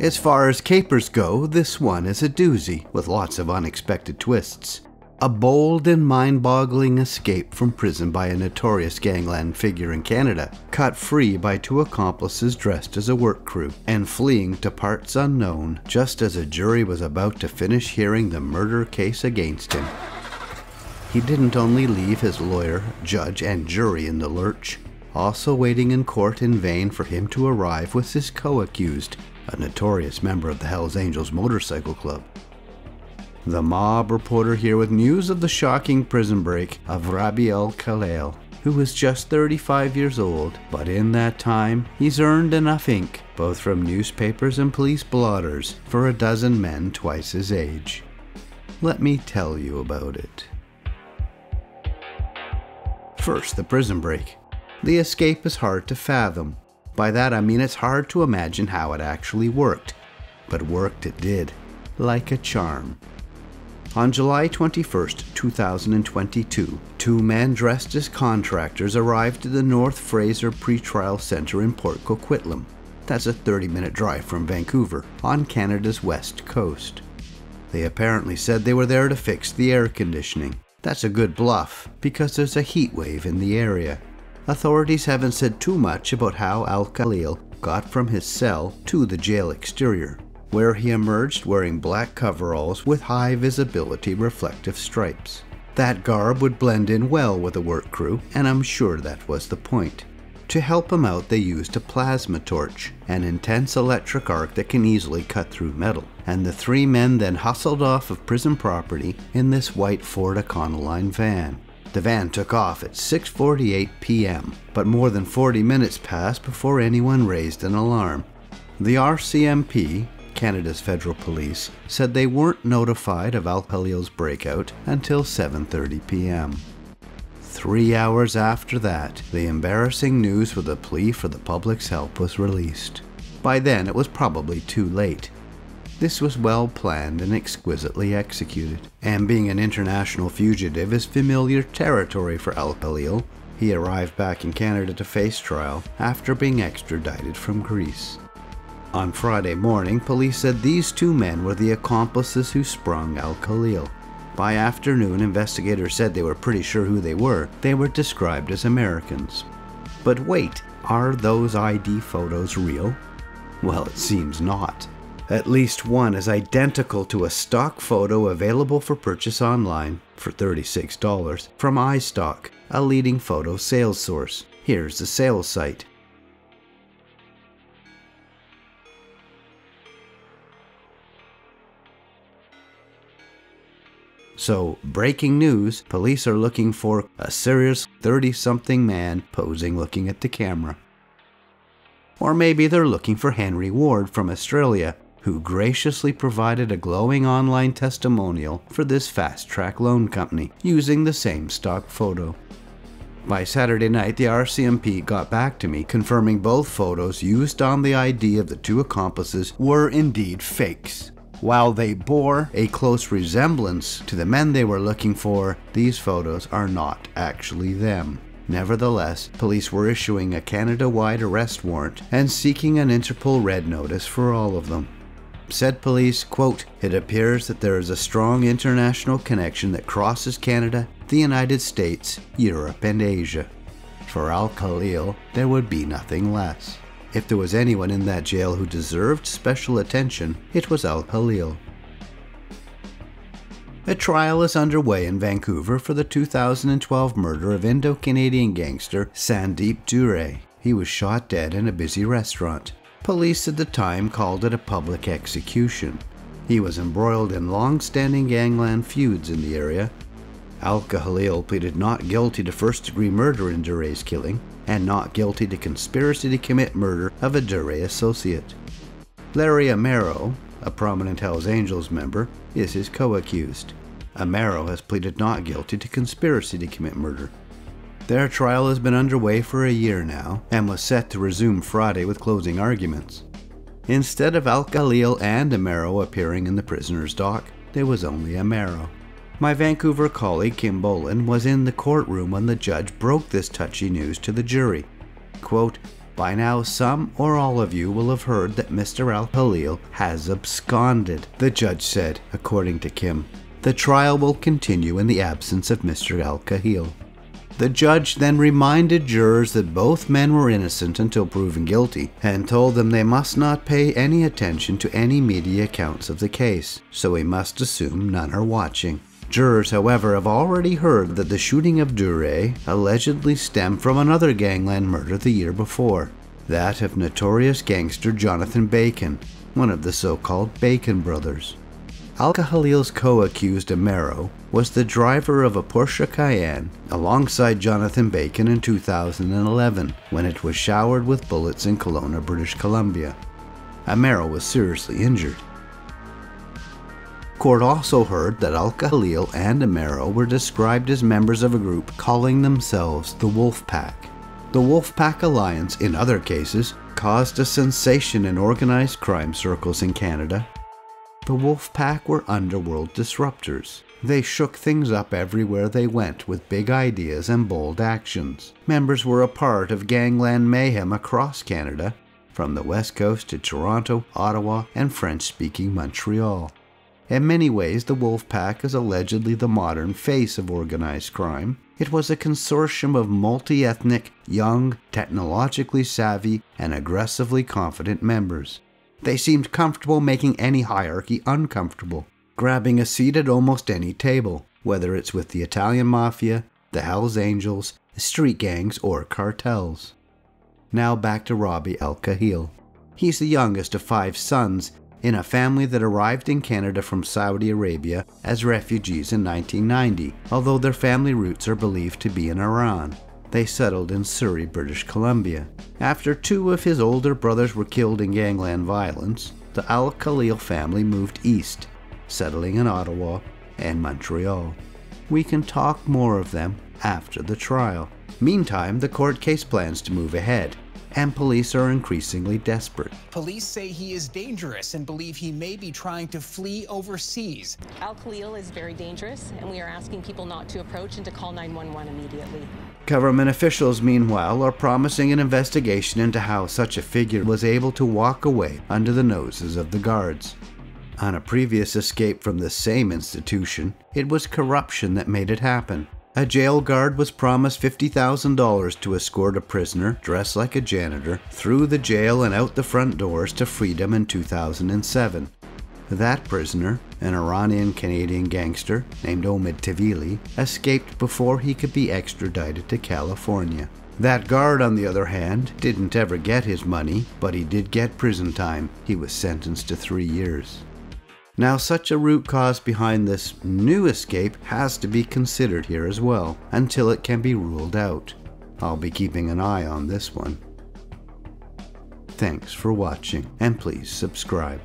As far as capers go, this one is a doozy with lots of unexpected twists. A bold and mind-boggling escape from prison by a notorious gangland figure in Canada, cut free by two accomplices dressed as a work crew, and fleeing to parts unknown just as a jury was about to finish hearing the murder case against him. He didn't only leave his lawyer, judge, and jury in the lurch. Also waiting in court in vain for him to arrive was his co-accused, a notorious member of the Hells Angels motorcycle club. The mob reporter here with news of the shocking prison break of Rabih Alkhalil, who was just 35 years old, but in that time he's earned enough ink, both from newspapers and police blotters, for a dozen men twice his age. Let me tell you about it. First, the prison break. The escape is hard to fathom. By that I mean it's hard to imagine how it actually worked. But worked it did, like a charm. On July 21st, 2022, two men dressed as contractors arrived at the North Fraser Pretrial Centre in Port Coquitlam. That's a 30-minute drive from Vancouver, on Canada's west coast. They apparently said they were there to fix the air conditioning. That's a good bluff, because there's a heat wave in the area. Authorities haven't said too much about how Alkhalil got from his cell to the jail exterior, where he emerged wearing black coveralls with high visibility reflective stripes. That garb would blend in well with the work crew, and I'm sure that was the point. To help him out, they used a plasma torch, an intense electric arc that can easily cut through metal, and the three men then hustled off of prison property in this white Ford Econoline van. The van took off at 6:48 p.m., but more than 40 minutes passed before anyone raised an alarm. The RCMP, Canada's federal police, said they weren't notified of Alkhalil's breakout until 7:30 p.m. 3 hours after that, the embarrassing news with a plea for the public's help was released. By then, it was probably too late. This was well planned and exquisitely executed, and being an international fugitive is familiar territory for Alkhalil. He arrived back in Canada to face trial after being extradited from Greece. On Friday morning, police said these two men were the accomplices who sprung Alkhalil. By afternoon, investigators said they were pretty sure who they were. They were described as Americans. But wait, are those ID photos real? Well, it seems not. At least one is identical to a stock photo available for purchase online for $36 from iStock, a leading photo sales source. Here's the sales site. So, breaking news, police are looking for a serious 30-something man posing looking at the camera. Or maybe they're looking for Henry Ward from Australia, who graciously provided a glowing online testimonial for this fast-track loan company, using the same stock photo. By Saturday night, the RCMP got back to me, confirming both photos used on the ID of the two accomplices were indeed fakes. While they bore a close resemblance to the men they were looking for, these photos are not actually them. Nevertheless, police were issuing a Canada-wide arrest warrant and seeking an Interpol Red Notice for all of them. Said police, quote, "It appears that there is a strong international connection that crosses Canada, the United States, Europe, and Asia. For Alkhalil, there would be nothing less. If there was anyone in that jail who deserved special attention, it was Alkhalil." A trial is underway in Vancouver for the 2012 murder of Indo-Canadian gangster Sandip Duhre. He was shot dead in a busy restaurant. Police at the time called it a public execution. He was embroiled in long-standing gangland feuds in the area. Alkhalil pleaded not guilty to first-degree murder in Duhre's killing, and not guilty to conspiracy to commit murder of a Duhre associate. Larry Amaro, a prominent Hells Angels member, is his co-accused. Amaro has pleaded not guilty to conspiracy to commit murder. Their trial has been underway for a year now, and was set to resume Friday with closing arguments. Instead of Alkhalil and Amaro appearing in the prisoner's dock, there was only Amaro. My Vancouver colleague Kim Boland was in the courtroom when the judge broke this touchy news to the jury. Quote, By now, some or all of you will have heard that Mr. Alkhalil has absconded, the judge said, according to Kim. The trial will continue in the absence of Mr. Alkhalil. The judge then reminded jurors that both men were innocent until proven guilty, and told them they must not pay any attention to any media accounts of the case, so we must assume none are watching. Jurors, however, have already heard that the shooting of Duhre allegedly stemmed from another gangland murder the year before, that of notorious gangster Jonathan Bacon, one of the so-called Bacon brothers. Alkhalil's co-accused Amaro was the driver of a Porsche Cayenne alongside Jonathan Bacon in 2011 when it was showered with bullets in Kelowna, British Columbia. Amaro was seriously injured. Court also heard that Alkhalil and Amaro were described as members of a group calling themselves the Wolf Pack. The Wolf Pack alliance, in other cases, caused a sensation in organized crime circles in Canada. The Wolf Pack were underworld disruptors. They shook things up everywhere they went with big ideas and bold actions. Members were a part of gangland mayhem across Canada, from the West Coast to Toronto, Ottawa, and French-speaking Montreal. In many ways, the Wolf Pack is allegedly the modern face of organized crime. It was a consortium of multi-ethnic, young, technologically savvy, and aggressively confident members. They seemed comfortable making any hierarchy uncomfortable, grabbing a seat at almost any table, whether it's with the Italian Mafia, the Hells Angels, street gangs, or cartels. Now back to Rabih Alkhalil. He's the youngest of 5 sons in a family that arrived in Canada from Saudi Arabia as refugees in 1990, although their family roots are believed to be in Iran. They settled in Surrey, British Columbia. After 2 of his older brothers were killed in gangland violence, the Alkhalil family moved east, settling in Ottawa and Montreal. We can talk more of them after the trial. Meantime, the court case plans to move ahead, and police are increasingly desperate. Police say he is dangerous and believe he may be trying to flee overseas. Alkhalil is very dangerous, and we are asking people not to approach and to call 911 immediately. Government officials, meanwhile, are promising an investigation into how such a figure was able to walk away under the noses of the guards. On a previous escape from the same institution, it was corruption that made it happen. A jail guard was promised $50,000 to escort a prisoner, dressed like a janitor, through the jail and out the front doors to freedom in 2007. That prisoner, an Iranian-Canadian gangster named Omid Tavili, escaped before he could be extradited to California. That guard, on the other hand, didn't ever get his money, but he did get prison time. He was sentenced to 3 years. Now, such a root cause behind this new escape has to be considered here as well, until it can be ruled out. I'll be keeping an eye on this one. Thanks for watching, and please subscribe.